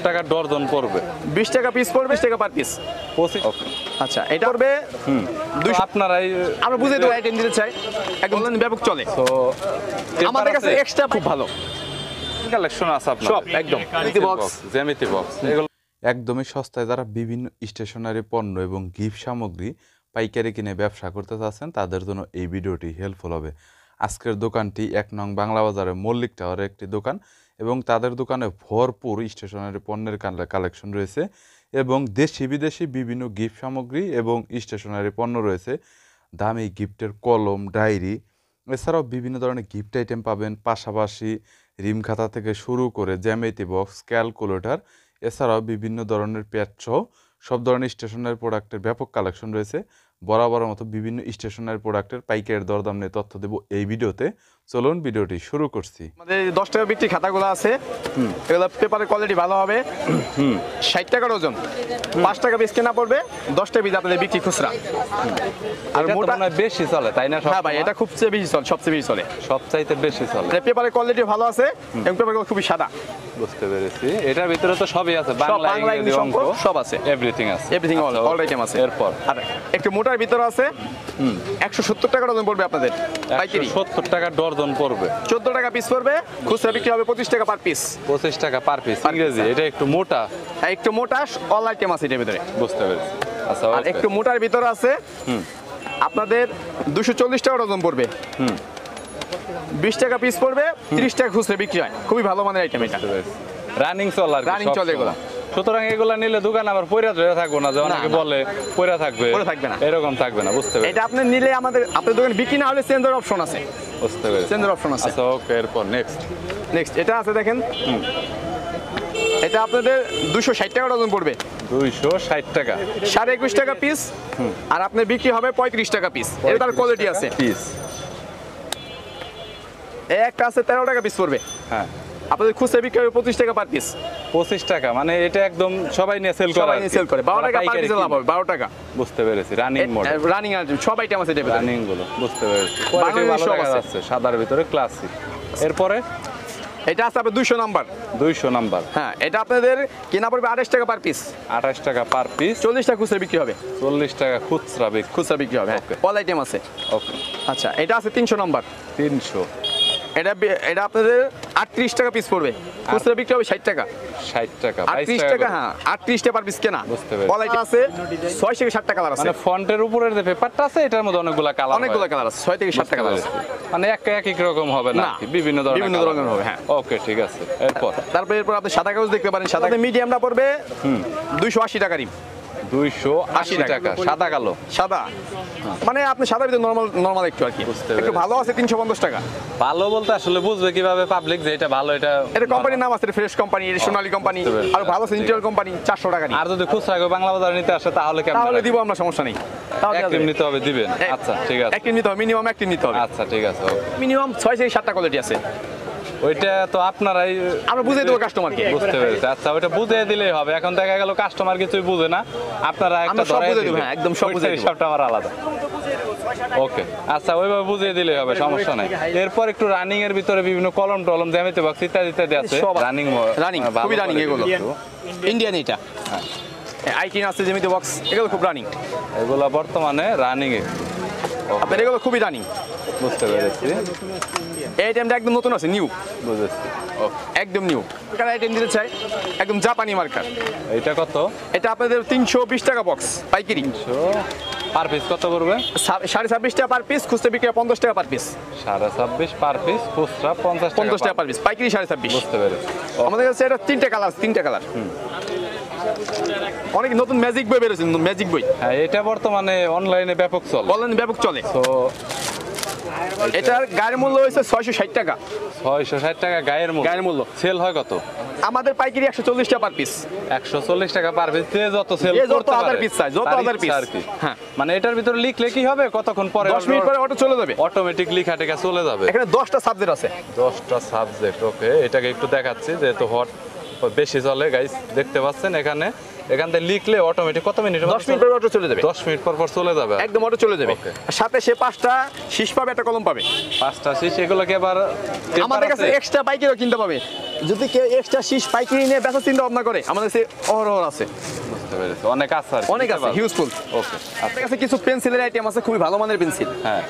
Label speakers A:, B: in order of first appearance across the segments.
A: টাকা ডজন পড়বে।
B: 20 টাকা পিস পড়বে, 20 টাকা পার পিস। আচ্ছা, এটা পড়বে 200।
A: আপনারাই
B: আমরা বুঝে দেবো আইটেম দিতে চাই, একদম ব্যাপক চলে।
A: তো
B: আমাদের কাছে এক্সট্রা খুব ভালো
A: কালেকশন আছে আপনার
B: সব একদম
A: জ্যামিতি বক্স এগুলো
C: একদমই সস্তায় যারা বিভিন্ন স্টেশনারি পণ্য এবং গিফট সামগ্রী পাইকারি কিনে ব্যবসা করতে চাচ্ছেন তাদের জন্য এই ভিডিওটি হেল্পফুল হবে। আজকের দোকানটি 1 নং বাংলা বাজারে মল্লিক টাওয়ারের একটি দোকান এবং তাদের দোকানে ভরপুর স্টেশনারি পণ্যের কালেকশন রয়েছে এবং দেশি বিদেশি বিভিন্ন গিফট সামগ্রী এবং স্টেশনারি পণ্য রয়েছে। দামি গিফটের কলম, ডায়েরি, এছাড়াও বিভিন্ন ধরনের গিফট আইটেম পাবেন। পাশাপাশি রিম খাতা থেকে শুরু করে জ্যামিতি বক্স, ক্যালকুলেটর, এছাড়াও বিভিন্ন ধরনের প্যাড সহ সব ধরনের স্টেশনারি প্রোডাক্টের ব্যাপক কালেকশন রয়েছে। বরাবরের মতো বিভিন্ন স্টেশনারি প্রোডাক্টের পাইকারি দরদাম নিয়ে তথ্য দেব এই ভিডিওতে। চলুন ভিডিওটি শুরু করছি।
B: আমাদের 10 টাকা বিক্রি খাতাগুলো আছে, এগুলো পেপারের কোয়ালিটি ভালো হবে। 60 টাকা ডজন, 5 টাকা পিস কেনা পড়বে, 10 টাকা পিস আপনাদের বিক্রি খুচরা।
A: আর মোটা বেশি চলে তাই না?
B: হ্যাঁ ভাই, এটা সবচেয়ে বেশি চলে।
A: সবচাইতে বেশি চলে।
B: পেপারের কোয়ালিটি ভালো আছে এবং পেপারগুলো খুবই সাদা।
A: বুঝতে পেরেছি। এটার ভিতরে তো সবই আছে, বাংলা ইংরেজি অঙ্ক
B: সব আছে,
A: এভরিথিং আছে,
B: অল আইটেম আছে।
A: এরপর
B: আর একটু মোটার ভিতরে আছে 170 টাকা ডজন পড়বে আপনাদের পাইকারি।
A: 70 টাকা ডজন পড়বে,
B: 14 টাকা পিস পড়বে, খুচরা বিক্রি হবে 25 টাকা পার পিস।
A: 25 টাকা পার পিস। ইংরেজি এটা একটু মোটা,
B: একটু মোটা অল আইটেম আছে এটার ভিতরে।
A: বুঝতে পেরেছি। আচ্ছা,
B: আর একটু মোটার ভিতরে আছে আপনাদের 240 টাকা ডজন পড়বে। 20 টাকা পিস পড়বে, 30 টাকা খুচরা বিক্রি হয়। খুবই ভালো মানের আইটেম এটা,
A: রানিং চলে আর
B: রানিং চলে এগুলো।
A: সুতরাং এগুলা নিলে দোকান আবার পয়রা ধরে থাকবো না, যে অনেকে বলে পয়রা থাকবে,
B: না
A: এরকম থাকবে না। বুঝতে পেরেছি।
B: এটা আপনি নিলে আপনাদের দোকানে বিক্রি না হলে চেঞ্জের অপশন আছে।
A: বুঝতে পেরেছি,
B: চেঞ্জের অপশন আছে।
A: আচ্ছা ওকে, এরপর
B: নেক্সট এটা আছে দেখেন, এটা আপনাদের 260 টাকা ডজন পড়বে।
A: 260 টাকা,
B: 21.5 টাকা পিস, আর আপনার বিক্রি হবে 35 টাকা পিস। এটা তার কোয়ালিটি আছে
A: পিস।
B: একটা আছে 13 টাকা পিস পড়বে।
A: হ্যাঁ,
B: আপনাদের খুচরা বিক্রি হবে 25 টাকা পার পিস।
A: 25 টাকা, মানে এটা একদম সবাই নিয়ে সেল করে,
B: 12 টাকা পার পিস লাভ হবে, 12 টাকা।
A: বুঝতে পেরেছি। রানিং মডেল,
B: রানিং আইটেম সব আইটেম আছে এটা,
A: রানিং গুলো। বুঝতে পেরেছি। কোয়ালিটি ভালো দেখা যাচ্ছে, সাদার ভিতরে ক্লাসিক। এরপরে
B: এটা আছে আপনাদের 200 নাম্বার।
A: 200 নাম্বার,
B: হ্যাঁ, এটা আপনাদের কেনা পড়বে 28 টাকা পার পিস।
A: 28 টাকা পার পিস,
B: 40 টাকা খুচরা বিক্রি হবে।
A: 40 টাকা খুচরা
B: বিক্রি হবে। অল আইটেম আছে।
A: ওকে,
B: আচ্ছা, এটা আছে 300 নাম্বার।
A: 300,
B: এটা আপনাদের 38 টাকা পিস পড়বে, খুচরা বিক্রি হবে 60 টাকা।
A: 60 টাকা,
B: 38 টাকা, হ্যাঁ 38 টাকা পার পিস কেনা।
A: বুঝতে পেরেছি।
B: অল আইটেম আছে 6 থেকে 7 টাকা কালার আছে।
A: মানে ফন্টের উপরের যে পেপারটা আছে এটার মধ্যে অনেকগুলো কালার
B: আছে, 6 থেকে 7 টাকা কালার আছে।
A: মানে এক রকম হবে না, বিভিন্ন ধরনের
B: হবে। হ্যাঁ,
A: ওকে, ঠিক আছে।
B: এরপর আপনি সাদা কাগজ দেখতে পারেন। সাদা মিডিয়ামটা পড়বে 280 টাকা রিম।
A: 280 টাকা, সাদা কালো।
B: সাদা মানে আপনি সাদা ভিতরে নরমাল একটু আর কি, একটু ভালো আছে 350 টাকা।
A: ভালো বলতে আসলে বুঝবে কিভাবে পাবলিক যে এটা ভালো? এটা
B: কোম্পানির নাম আছে, ফ্রেশ কোম্পানি, সোনালী কোম্পানি, আর ভালো সেন্ট্রাল কোম্পানি। 400 টাকা।
A: আর যদি খুচরা বাংলা বাজারে নিতে আসে তাহলে কেমন?
B: তাহলে দিব আমরা, সমস্যা নেই।
A: তাহলে নিতে হবে, দিবেন? আচ্ছা ঠিক আছে,
B: একদিন নিতে হবে, মিনিমাম একদিন নিতে হবে।
A: আচ্ছা ঠিক আছে,
B: মিনিমাম 6 থেকে 7টা কোয়ালিটি আছে।
A: ওইটা তো আপনারাই,
B: আমরা বুঝিয়ে দেবো কাস্টমারকে।
A: বুঝতে পেরেছি। আচ্ছা, ওইটা বুঝিয়ে দিলেই হবে। এখন দেখা গেল কাস্টমার কিছুই বুঝে না, আপনারা একটা
B: বুঝিয়ে দেবো। হ্যাঁ, একদম সব বুঝিয়ে দেবো,
A: সবটা আমার আলাদা। ওকে, আচ্ছা ওইভাবে বুঝিয়ে দিলেই হবে, সমস্যা নাই। এরপর একটু রানিং এর ভিতরে বিভিন্ন কলম টলম, জ্যামিতি বক্স ইত্যাদি আছে। রানিং
B: খুবই রানিং এগুলো। ইন্ডিয়ান এটা আইকিন আছে, জ্যামিতি বক্স, এগুলো খুব রানিং।
A: এগুলো বর্তমানে রানিং এ
B: আপনার, এগুলো খুবই রানিং।
A: বুঝতে পেরেছি।
B: এই আইটেমটা একদম নতুন আছে, নিউ।
A: বুঝেছি,
B: একদম নিউ আইটেম দিতে চাই, একদম জাপানি মার্কার।
A: এটা কত?
B: এটা আপনাদের 320 টাকা বক্স পাইকারি।
A: পার পিস কত করবে?
B: 26.5 টাকা পার পিস, খুচরা বিক্রি 50 টাকা পার পিস।
A: 26.5 পার পিস, খুচরা 50
B: টাকা পার পিস, পাইকারি 26.5।
A: বুঝতে পেরেছি।
B: আমাদের কাছে এটা 3টা কালার। অনেক নতুন ম্যাজিক বই বেরোছে, ম্যাজিক বই।
A: হ্যাঁ, এটা বর্তমানে অনলাইনে ব্যাপক চলে।
B: তো এটার গায়ের মূল্য হয়েছে 660 টাকা।
A: 660 টাকা গায়ের মূল্য। সেল হয় কত?
B: আমাদের পাইকারি 140 টাকা পার পিস।
A: 140 টাকা পার পিস। যত সেল করতে পারে, যত হাজার পিস আর কি।
B: হ্যাঁ,
A: মানে এটার ভিতরে লিখলে কি হবে, কতক্ষণ পরে?
B: 10 মিনিট পরে অটো চলে যাবে,
A: অটোমেটিক লেখা টেকা চলে যাবে।
B: এখানে 10টা সাবজেক্ট আছে।
A: 10টা সাবজেক্ট। ওকে, এটাকে একটু দেখাচ্ছি, যেহেতু হট বেশি চলে গাইস, দেখতে পাচ্ছেন এখানে থেকে লিখলে অটোমেটিক কত মিনিট?
B: 10 মিনিট পর অটো চলে যাবে।
A: 10 মিনিট পর চলে যাবে,
B: একদম অটো চলে যাবে। সাথে সে 5টা শীষ পাবে, একটা কলম পাবে।
A: 5টা শীষ। এগুলো কি আবার
B: আমাদের কাছে এক্সট্রা পাইকারিও কিনতে পাবে। যদি কেউ এক্সট্রা শীষ পাইকারি নিয়ে বেচার চিন্তা ভাবনা করে আমাদের কাছে অহরহ আছে,
A: বুঝতে পেরেছি, অনেক আছে আর কি,
B: অনেক আছে, হিউজফুল।
A: ওকে।
B: আপনার কাছে কিছু পেন্সিলের আইটেম আছে, খুবই ভালো মানের পেন্সিল।
A: হ্যাঁ,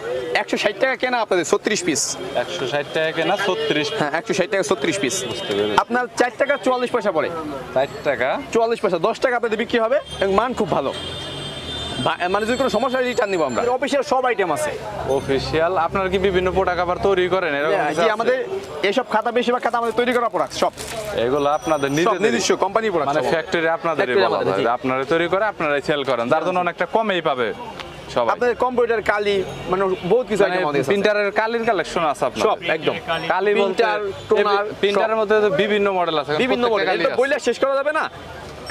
B: 160 টাকা কেনা আপনাদের 36 পিস।
A: 160 টাকা কেনা 36,
B: হ্যাঁ 160 টাকা 36 পিস।
A: বুঝতে পেরেছি।
B: আপনার 4 টাকা 44 পয়সা পড়ে।
A: 4 টাকা
B: 44 পয়সা, 10 টাকা আপনাদের বিক্রি হবে এবং মান খুব ভালো। মানে যদি কোনো সমস্যা রিটার্ন নিব আমরা। অফিসিয়াল সব আইটেম আছে।
A: অফিশিয়াল। আপনারা কি বিভিন্ন প্রোডাক্ট আবার তৈরি করেন এরকম কিছু
B: জি,
A: আছে?
B: আমাদের এইসব খাতা, বেশিরভাগ খাতা আমাদের তৈরি করা প্রোডাক্ট সব।
A: এগুলো আপনাদের
B: সব
A: নিজেদের
B: নিজস্ব কোম্পানি প্রোডাক্ট।
A: মানে ফ্যাক্টরি আপনাদেরই
B: Factory
A: বলা
B: আমাদের,
A: হয়,
B: জি।
A: আপনারা তৈরি করে আপনারাই সেল করেন, যার জন্য অনেকটা কমেই পাবে সবাই।
B: আপনাদের কম্পিউটার কালি মানে বহুত কিছু আইটেম আমাদের আছে।
A: প্রিন্টারের কালির কালেকশন আছে আপনাদের?
B: সব একদম।
A: কালি বলতে
B: Printer, toner,
A: প্রিন্টারের মধ্যে তো বিভিন্ন মডেল আছে,
B: বিভিন্ন মডেল,
A: প্রত্যেকটা
B: এটা
A: কালির
B: বইলে শেষ করা যাবে না,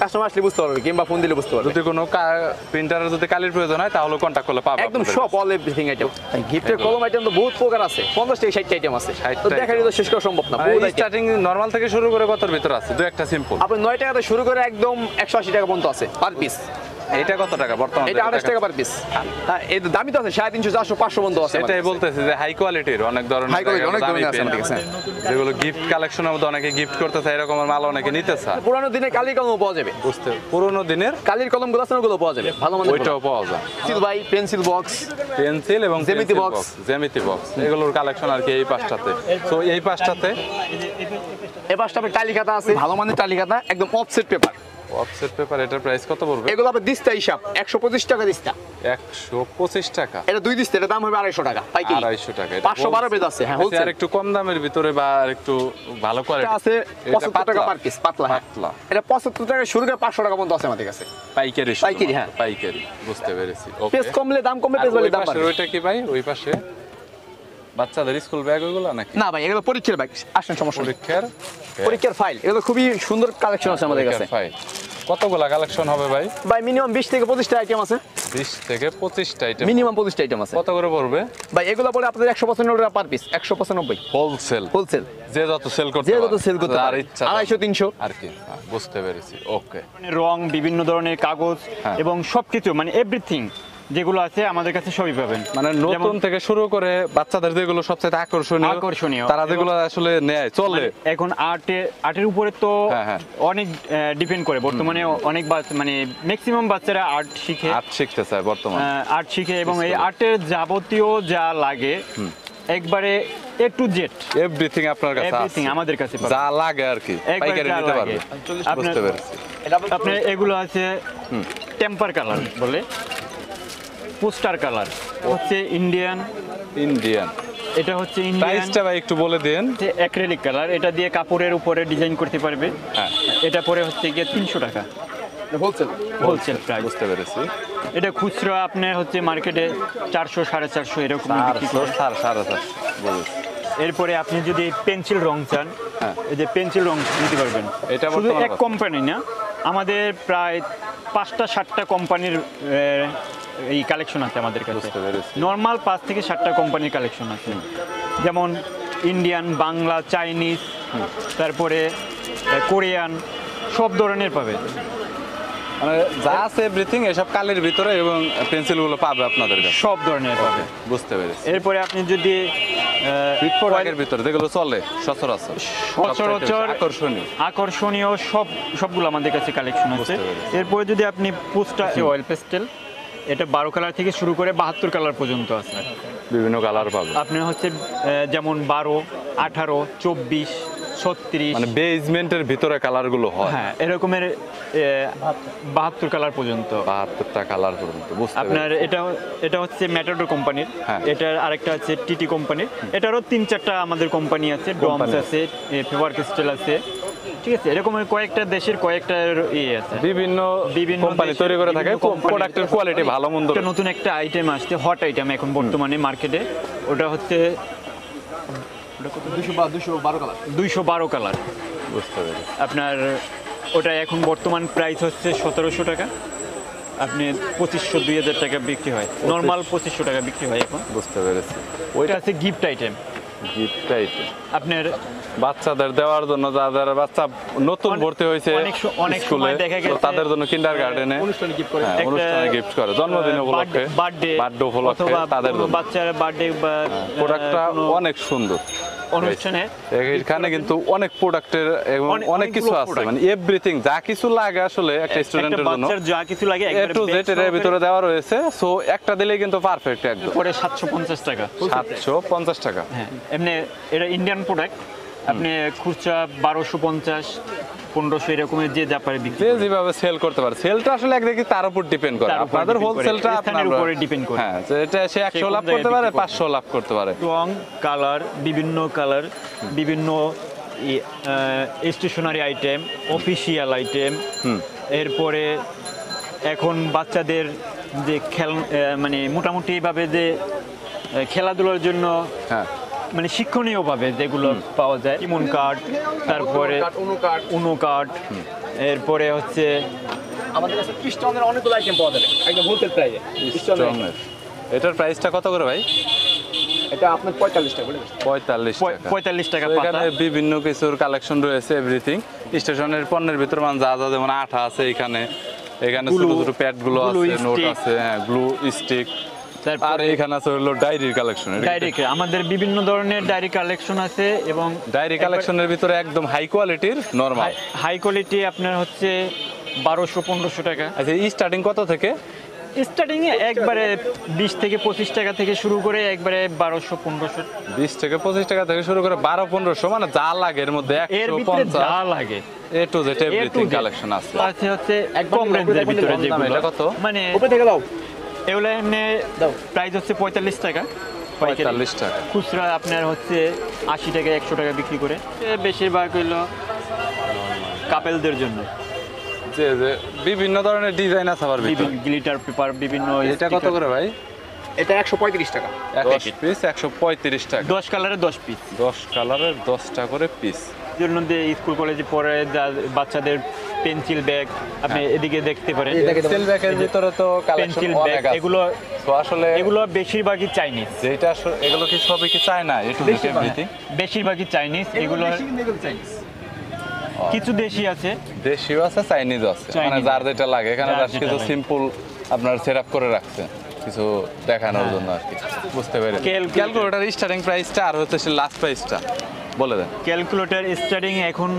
B: কাস্টমার আসলে বুঝতে পারবে কিংবা ফোন দিলে বুঝতে পারবে।
A: যদি কোনো প্রিন্টারের যদি কালির প্রয়োজন হয় তাহলে কন্টাক্ট করলে পাবে
B: একদম
A: আপনাদের
B: সব
A: কাছে।
B: All everything item. গিফটের কলম আইটেম তো বহুত প্রকার আছে, 50 থেকে 60 আইটেম আছে।
A: 60
B: তো দেখাই তো শেষ করা সম্ভব না। বহুত item।
A: স্টার্টিং নরমাল থেকে শুরু করে কতর ভিতর আছে? দুই একটা সিম্পল।
B: আপনি 9 টাকা থেকে শুরু করে একদম 180 টাকা পর্যন্ত আছে পার পিস।
A: এটা কত টাকা বর্তমানে?
B: এটা 28 টাকা পার পিস। হ্যাঁ, এই দামি তো আছে 350, 400, 500 পর্যন্ত আছে।
A: এটাই বলতেছি যে হাই কোয়ালিটির অনেক ধরনের
B: High quality, অনেক
A: দামি
B: ধরনের আছে
A: pen,
B: আমাদের কাছে।
A: যেগুলো গিফট কালেকশনের মধ্যে অনেকে গিফট করতে চায়, এরকম মাল অনেকে নিতে চায়।
B: পুরানো দিনের কালির কলম পাওয়া যাবে।
A: বুঝতে, পুরোনো দিনের
B: কালির কলমগুলো আছে ওগুলো পাওয়া যাবে ভালো মানের।
A: ওইটাও পাওয়া যায়।
B: Pencil by pencil box,
A: pencil এবং
B: জ্যামিতি
A: pencil
B: box।
A: জ্যামিতি বক্স, এগুলোর কালেকশন আর কি এই পাঁচটাতে। তো এই পাঁচটাতে
B: এই পাশটা আপনার টালি খাতা আছে, ভালো মানের টালি খাতা, একদম অফসেট পেপার।
A: অফসেট পেপার, এটার প্রাইস কত পড়বে?
B: এগুলো আপনার দিস্তা হিসাব 125 টাকা দিস্তা।
A: 125 টাকা।
B: এটা 2 দিস্তা, এটা দাম হবে 250 টাকা পাইকারি।
A: 250 টাকা।
B: 512 পেজ আছে, হ্যাঁ হোলসেল।
A: আর একটু কম দামের ভিতরে বা আর একটু ভালো
B: এটা
A: কোয়ালিটি
B: আছে 75 টাকা পার পিস, পাতলা। হ্যাঁ
A: পাতলা।
B: এটা 75 টাকা শুরু করে 500 টাকা পর্যন্ত আছে আমাদের কাছে।
A: পাইকারি
B: পাইকারি, হ্যাঁ।
A: পাইকারি, বুঝতে পেরেছি। ওকে।
B: পেজ কমলে দাম কমবে, পেজ বাড়লে দাম বাড়বে।
A: ওইটা কি ভাই? ওই পাশে বাচ্চাদের স্কুল ব্যাগ ওইগুলো নাকি?
B: না ভাই, এগুলো পরীক্ষার ব্যাগ। আসেন, সমস্যা নেই।
A: পরীক্ষার
B: ফাইল, এগুলো খুবই সুন্দর কালেকশন আছে আমাদের কাছে।
A: ফাইল কতগুলা কালেকশন হবে ভাই?
B: ভাই মিনিমাম 20 থেকে 25 টা আইটেম আছে।
A: 20 থেকে 25টা আইটেম।
B: মিনিমাম 25 টা আইটেম আছে।
A: কত করে পড়বে
B: ভাই এগুলো পরে আপনাদের 195 টাকা পার পিস, 195
A: হোলসেল?
B: হোলসেল,
A: যে যত সেল করতে
B: যে
A: পারে,
B: যত সেল করতে
A: যার
B: পারে,
A: ইচ্ছা
B: 250 300
A: আর কি। বুঝতে পেরেছি। ওকে।
D: রং, বিভিন্ন ধরনের কাগজ
A: হ্যাঁ।
D: এবং সবকিছু মানে এভরিথিং যেগুলো আছে আমাদের কাছে সবই পাবেন।
A: মানে নতুন
D: যেমন-
A: থেকে শুরু করে বাচ্চাদের যেগুলো সবচেয়ে আকর্ষণীয় তারা যেগুলো আসলে নেয় চলে।
D: এখন আর্টের উপরে তো
A: হ্যাঁ, হ্যাঁ।
D: অনেক ডিপেন্ড করে। বর্তমানে অনেক মানে ম্যাক্সিমাম বাচ্চারা আর্ট শিখে,
A: আর্ট শিখতে চায় বর্তমানে।
D: আর্ট শিখে এবং এই
A: স্কুলে।
D: আর্টের যাবতীয় যা লাগে একবারে A to Z
A: এভরিথিং আপনার কাছে
D: এভরিথিং
A: আছে,
D: আমাদের কাছে
A: যা লাগে আর কি
D: একবারে
A: পাইকারি
D: যা
A: নিতে
D: লাগে।
A: পারবে।
D: আপনার-
A: বুঝতে পেরেছি।
D: আপনার এগুলো আছে টেম্পার কালার বলে, পোস্টার কালার হচ্ছে ইন্ডিয়ান, এটা হচ্ছে ইন্ডিয়ান।
A: প্রাইসটা ভাই একটু বলে দেন।
D: অ্যাক্রিলিক কালার, এটা দিয়ে কাপড়ের উপরে ডিজাইন করতে পারবে।
A: হ্যাঁ।
D: এটা পরে হচ্ছে গিয়ে 300 টাকা
B: হোলসেল।
D: Wholesale price.
A: বুঝতে পেরেছি।
D: এটা খুচরা আপনার হচ্ছে মার্কেটে 400 450 এরকম বিক্রি
A: 400
D: করে।
A: 450 বুঝেছি।
D: এরপরে আপনি যদি পেন্সিল রং চান,
A: হ্যাঁ।
D: এই যে পেন্সিল রং নিতে পারবেন।
A: এটা
D: শুধু
A: বর্তমানে
D: এক
A: কত?
D: কোম্পানি না, আমাদের প্রায় 5টা 7টা কোম্পানির এই কালেকশন আছে আমাদের কাছে।
A: বুঝতে পেরেছি।
D: নর্মাল 5 থেকে 7টা কোম্পানির কালেকশন আছে, যেমন ইন্ডিয়ান, বাংলা, চাইনিজ, তারপরে কোরিয়ান, সব ধরনের পাবে।
A: মানে যা আছে এভরিথিং এসব কালির ভিতরে এবং পেন্সিলগুলো পাবে আপনাদের কাছে।
D: সব ধরনের পাবে।
A: বুঝতে পেরেছি।
D: এরপরে আপনি যদি
A: প্রোডাক্টের ভিতরে যেগুলো চলে সচরাচর
D: সচরাচর
A: আকর্ষণীয়
D: আকর্ষণীয় সবগুলো আমাদের কাছে কালেকশন আছে।
A: বুঝতে পেরেছি।
D: এরপরে যদি আপনি পোস্টার অয়েল পেস্টেল, এটা 12 কালার থেকে শুরু করে 72 কালার পর্যন্ত আছে।
A: বিভিন্ন কালার পাবে।
D: আপনার হচ্ছে যেমন 12, 18, 24, 36,
A: মানে বেজমেন্টের ভিতরে কালারগুলো হয়।
D: হ্যাঁ এরকমের 72 কালার পর্যন্ত।
A: 72টা কালার পর্যন্ত। বুঝতে
D: আপনার
A: পেরেছি।
D: এটা হচ্ছে ম্যাটাডোর কোম্পানির,
A: হ্যাঁ।
D: এটার আরেকটা আছে টিটি কোম্পানির, এটারও 3-4টা আমাদের কোম্পানি আছে, ডমস আছে, ফেভার ক্রিস্টাল আছে, ঠিক আছে। এরকমের কয়েকটা দেশের কয়েকটা ইয়ে আছে,
A: বিভিন্ন কোম্পানি
D: দেশের
A: তৈরি করে থাকে,
D: বিভিন্ন কোম্পানির
A: প্রোডাক্টের কোয়ালিটি ভালো মন্দ।
D: একটা নতুন একটা আইটেম আসছে, হট আইটেম এখন বর্তমানে মার্কেটে, ওটা হচ্ছে
B: 212 কালার।
D: 212 কালার।
A: বুঝতে পেরেছি।
D: আপনার ওটা এখন বর্তমান প্রাইস হচ্ছে 1700 টাকা, আপনি 2500 2000 টাকা বিক্রি হয়, নর্মাল 2500 টাকা বিক্রি হয় এখন।
A: বুঝতে পেরেছি।
D: ওইটা আছে গিফট আইটেম,
A: গিফট আইটেম
D: আপনার
A: বাচ্চাদের দেওয়ার জন্য, যাদের বাচ্চা নতুন ভর্তি হয়েছে
D: অনেক
A: স্কুলে,
D: সময় দেখা গেছে
A: তাদের জন্য কিন্ডার গার্ডেনে
B: অনুষ্ঠানে গিফট করে।
A: অনুষ্ঠানে গিফট করে, জন্মদিন উপলক্ষে,
D: বার্থডে
A: উপলক্ষে
D: অথবা
A: তাদের
D: কোনো
A: জন্য
D: বাচ্চার বার্থডে বা
A: প্রোডাক্টটা
D: কোনো-
A: অনেক সুন্দর।
D: অনুষ্ঠানে
A: এখানে কিন্তু অনেক প্রোডাক্টের এবং অনেক কিছু
D: অনেকগুলো
A: আছে,
D: product।
A: মানে এভরিথিং যা কিছু লাগে আসলে একটা স্টুডেন্টের জন্য
D: বাচ্চার যা কিছু লাগে
A: এ টু জেড এর ভিতরে দেওয়া রয়েছে। সো একটা দিলেই কিন্তু পারফেক্ট একদম।
D: পরে 750 টাকা।
A: 750 টাকা।
D: হ্যাঁ, এমনি এটা ইন্ডিয়ান প্রোডাক্ট, আপনি খুচরা 1250 1500 এরকমের যে যা পারে বিক্রি
A: যে
D: করে।
A: যেভাবে সেল করতে পারে, সেলটা আসলে একদিকে তার উপর ডিপেন্ড করে,
D: তার উপর
A: আপনাদের
D: depend করে,
A: হোলসেলটা
D: স্থানের উপরে depend করে।
A: হ্যাঁ, যে এটা সে 100
D: কোন
A: লাভ
D: জায়গায়
A: করতে পারে,
D: বিক্রি করবে।
A: 500 লাভ করতে পারে।
D: রং, কালার, বিভিন্ন স্টেশনারি আইটেম, অফিসিয়াল আইটেম, এরপরে এখন বাচ্চাদের যে মানে মোটামুটি ভাবে যে খেলাধুলার জন্য
A: হ্যাঁ,
D: মানে শিক্ষণীয় ভাবে যেগুলো পাওয়া যায়, ইমন কার্ড, তারপরে উনো কার্ড, এরপরে হচ্ছে
B: আমাদের কাছে পিস্টনের অনেকগুলো আইটেম পাওয়া যাবে একদম হোলসেল প্রাইসে।
A: স্ট্রংয়ের এটার প্রাইসটা কত করে ভাই?
B: এটা আপনার 45 টাকা বলে
A: 45 টাকা।
D: 45 টাকা
A: তো
D: পাতা।
A: এখানে বিভিন্ন কিছুর কালেকশন রয়েছে, এভরিথিং স্টেশনের পণ্যের ভিতর মানে যা যা, যেমন আঠা আছে এখানে ছোট
D: Glue,
A: ছোট প্যাড গুলো
D: glue
A: আছে, নোট
D: stick।
A: আছে, হ্যাঁ, গ্লু স্টিক। আর
D: তারপরে
A: এখানে আছে হলো ডায়েরির কালেকশন।
D: ডায়েরি, আমাদের বিভিন্ন ধরনের ডায়েরি কালেকশন আছে এবং
A: ডায়েরি কালেকশনের ভিতরে একদম হাই কোয়ালিটির নরমাল।
D: হাই কোয়ালিটি আপনার হচ্ছে 1200-1500 টাকা।
A: আচ্ছা, স্টার্টিং কত থেকে?
D: স্টার্টিং এ একবারে 20 থেকে 25 টাকা থেকে শুরু করে একবারে 1200-1500।
A: 20 থেকে 25 টাকা থেকে শুরু করে 1200-1500, মানে যা লাগে এর মধ্যে
D: এর ভিতরে
A: 150
D: যা লাগে
A: A to Z
D: A to
A: everything
D: Z
A: collection আছে।
D: আছে হচ্ছে কম রেঞ্জের ভিতরে
A: কম দামে,
D: যেগুলো
A: এটা কত?
D: মানে
B: উপরে থেকে দাও।
D: এগুলো এমনি প্রাইস হচ্ছে 45 টাকা পাইকারি।
A: 45 টাকা।
D: খুচরা আপনার হচ্ছে 80 টাকা 100 টাকা বিক্রি করে। বেশিরভাগ হইলো কাপেলদের জন্য,
A: যে যে বিভিন্ন ধরনের ডিজাইন আছে আবার ভিতরে।
D: গ্লিটার পেপার, বিভিন্ন
A: এটা কত করে ভাই?
B: এটা 135 টাকা।
A: 10 পিস 135 টাকা।
D: 10 কালারে 10 পিস।
A: 10 কালারের 10টা করে পিস।
D: জন্য দিয়ে স্কুল কলেজে পড়ে বাচ্চাদের পেন্সিল ব্যাগ আপনি এদিকে দেখতে পারেন।
A: পেন্সিল ব্যাগের ভিতরে তো কালেকশন
D: পেন্সিল ব্যাগ
A: অনেক আছে।
D: এগুলো
A: তো আসলে
D: এগুলো বেশিরভাগই চাইনিজ।
A: যেটা আসলে এগুলো কি সবই কি চায় না? এটু এভরিথিং
D: বেশিরভাগই চাইনিজ। এগুলো কিছু দেশি আছে,
A: দেশিও আছে, চাইনিজ আছে, মানে
D: Chinese
A: যার যেটা লাগে। এখানে
D: যার
A: জাস্ট
D: যেটা
A: কিছু
D: লাগে।
A: সিম্পল আপনার সেটআপ করে রাখছে কিছু দেখানোর জন্য আর কি, বুঝতে পেরেছি। ক্যালকুলেটর স্টার্টিং প্রাইসটা আর হচ্ছে লাস্ট প্রাইসটা বলে দেন।
D: ক্যালকুলেটর স্টার্টিং এখন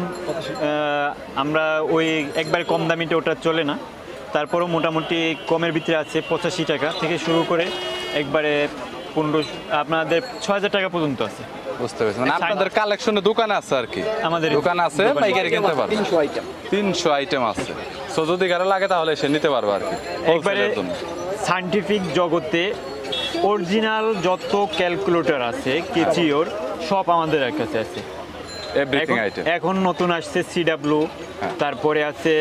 D: আমরা ওই একবার কম দামিতে ওটা চলে না, তারপরও মোটামুটি কমের ভিতরে আছে 85 টাকা থেকে শুরু করে একবারে 15 আপনাদের 6000 টাকা পর্যন্ত আছে।
A: বুঝতে পেরেছি, মানে আপনাদের কালেকশনে দোকান আছে আর কি।
D: আমাদের
A: দোকান আছে, পাইকারি কিনতে পারবে।
B: 300 আইটেম।
A: 300 আইটেম আছে। সো যদি কারো লাগে তাহলে সে নিতে পারবে আর কি,
D: একবারে
A: হোলসেলের জন্য।
D: সায়েন্টিফিক জগতে অরিজিনাল যত ক্যালকুলেটর আছে কেচিওর সব আমাদের কাছে আছে।
A: Everything item.
D: এখন নতুন আসছে CW,
A: হ্যাঁ।
D: তারপরে আছে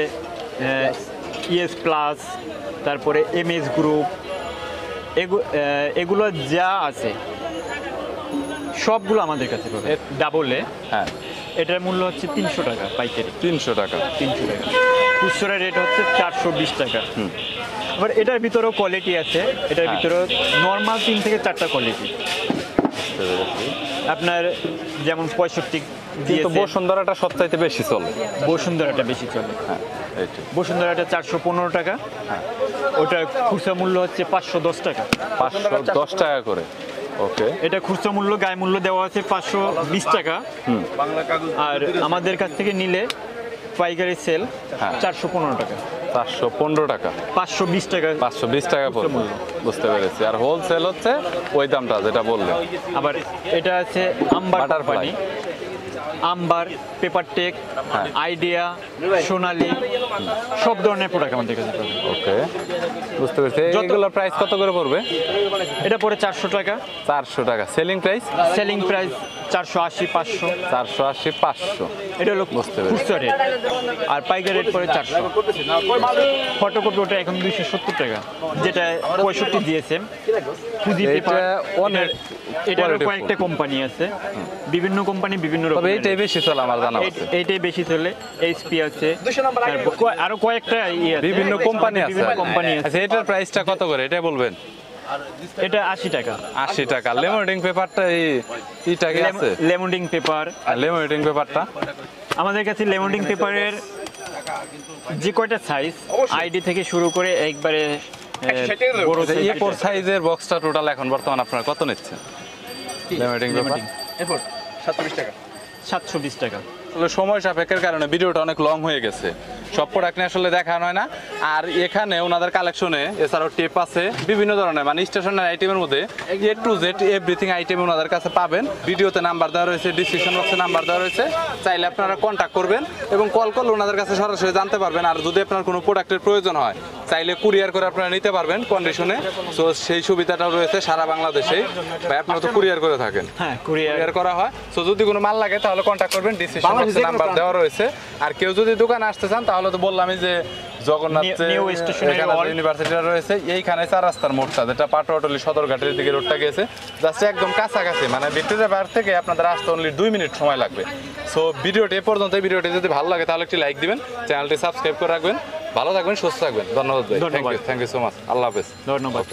D: ES প্লাস, তারপরে MS গ্রুপ, এগুলো যা আছে সবগুলো আমাদের কাছে পাবে। ডাবলে
A: হ্যাঁ,
D: এটার মূল্য হচ্ছে 300 টাকা পাইকারি।
A: 300 টাকা।
D: 300 টাকা খুচরা রেট হচ্ছে 420 টাকা। আবার এটার ভিতরেও কোয়ালিটি আছে, এটার
A: হ্যাঁ।
D: ভিতরেও নর্মাল 3 থেকে 4টা কোয়ালিটি।
A: বুঝতে পেরেছি।
D: আপনার যেমন 65
A: কিন্তু
D: দিয়েছে,
A: বসুন্ধরাটা সবচাইতে বেশি চলে।
D: বসুন্ধরাটা বেশি চলে।
A: হ্যাঁ, এইটাই।
D: বসুন্ধরাটা 415 টাকা, ওটা খুচরা মূল্য হচ্ছে 510 টাকা।
A: 510 টাকা করে। ওকে।
D: এটা খুচরা মূল্য, গায়ে মূল্য দেওয়া আছে 520 টাকা। আর আমাদের কাছ থেকে নিলে পাইকারি সেল
A: হ্যাঁ।
D: 415 টাকা,
A: 415 টাকা।
D: 520 টাকা।
A: 520 টাকা পড়বে।
D: মূল্য।
A: বুঝতে পেরেছি। আর হোলসেল হচ্ছে ওই দামটা যেটা বললেন।
D: আবার এটা আছে Amber
A: Butterfly।
D: Company, Amber, Paper Tech,
A: হ্যাঁ।
D: আইডিয়া, সোনালি, সব ধরনের প্রোডাক্ট আমাদের কাছে পাবেন।
A: ওকে, বুঝতে পেরেছি। এগুলোর প্রাইস কত করে পড়বে?
D: এটা পড়ে 400 টাকা,
A: 400 টাকা। Selling price?
D: Selling price 480, 500।
A: 480, 500।
D: এটা হলো
A: বুঝতে পেরেছি।
D: খুচরা রেট, আর পাইকারি রেট পড়ে 400। ফটোকপি ওটা এখন 270 টাকা, যেটা 65 দিয়েছে। ফুজি
A: এইটা
D: পেপার
A: অনেক
D: এটারও
A: quality
D: কয়েকটা
A: full।
D: কোম্পানি আছে, বিভিন্ন কোম্পানি বিভিন্ন
A: তবে
D: রকমের।
A: এইটাই বেশি চলে আমার জানা আছে।
D: এইটাই বেশি চলে। HP আছে,
B: 200 নাম্বার আগে।
D: তারপর আরো কয়েকটা ইয়ে আছে,
A: বিভিন্ন কোম্পানি আছে।
D: বিভিন্ন কোম্পানি আছে।
A: আচ্ছা, এটার প্রাইসটা কত করে এটা বলবেন?
D: এটা 80 টাকা।
A: 80 টাকা। লেমোনেডিং পেপারটা এইটা কি আছে?
D: লেমন্ডিং পেপার,
A: আর লেমোনেডিং পেপারটা?
D: আমাদের কাছে লেমন্ডিং পেপারের যে কয়টা সাইজ, আইডি থেকে শুরু করে একবারে বড়
A: আচ্ছা,
D: size
A: A4 সাইজের বক্সটা টোটাল এখন বর্তমান আপনারা কত নিচ্ছেন? লেমোনেডিং পেপার
B: এরপর 720 টাকা।
D: 720 টাকা।
A: আসলে সময় সাপেক্ষের কারণে ভিডিওটা অনেক লং হয়ে গেছে, সব প্রোডাক্ট নিয়ে আসলে দেখানো হয় না। আর এখানে ওনাদের কালেকশনে এছাড়াও টেপ আছে বিভিন্ন ধরনের, মানে স্টেশনারি আইটেমের মধ্যে A to Z everything item ওনাদের কাছে পাবেন। ভিডিওতে নাম্বার দেওয়া রয়েছে, ডিসক্রিপশন বক্সে নাম্বার দেওয়া রয়েছে, চাইলে আপনারা কন্ট্যাক্ট করবেন এবং কল করলে ওনাদের কাছে সরাসরি জানতে পারবেন। আর যদি আপনার কোনো প্রোডাক্টের প্রয়োজন হয় চাইলে কুরিয়ার করে আপনারা নিতে পারবেন কন্ডিশনে। সো সেই সুবিধাটাও রয়েছে সারা বাংলাদেশে। ভাই আপনারা তো কুরিয়ার করে থাকেন?
D: হ্যাঁ, কুরিয়ার
A: কুরিয়ার করা হয়। সো যদি কোনো মাল লাগে তাহলে কন্ট্যাক্ট করবেন, ডিসক্রিপশন বক্সে নাম্বার দেওয়া রয়েছে। আর কেউ যদি দোকানে আসতে চান তাহলে তো বললামই যে জগন্নাথ
D: নিউ স্টেশনারি ওয়ার্ল্ড
A: ইউনিভার্সিটিটা রয়েছে এইখানে 4 রাস্তার মোড়টা, যেটা পাটোয়াটলি সদরঘাটের দিকে রোডটা গেছে, জাস্ট একদম কাছাকাছি, মানে ভিক্টোরিয়া পার্ক থেকে আপনাদের আসতে অনলি 2 মিনিট সময় লাগবে। সো ভিডিওটি এ পর্যন্ত। ভিডিওটি যদি ভালো লাগে তাহলে একটি লাইক দিবেন, চ্যানেলটি সাবস্ক্রাইব করে রাখবেন। ভালো থাকবেন, সুস্থ থাকবেন। ধন্যবাদ ভাই, থ্যাংক ইউ সো মাচ। আল্লাহ হাফেজ।
D: ধন্যবাদ।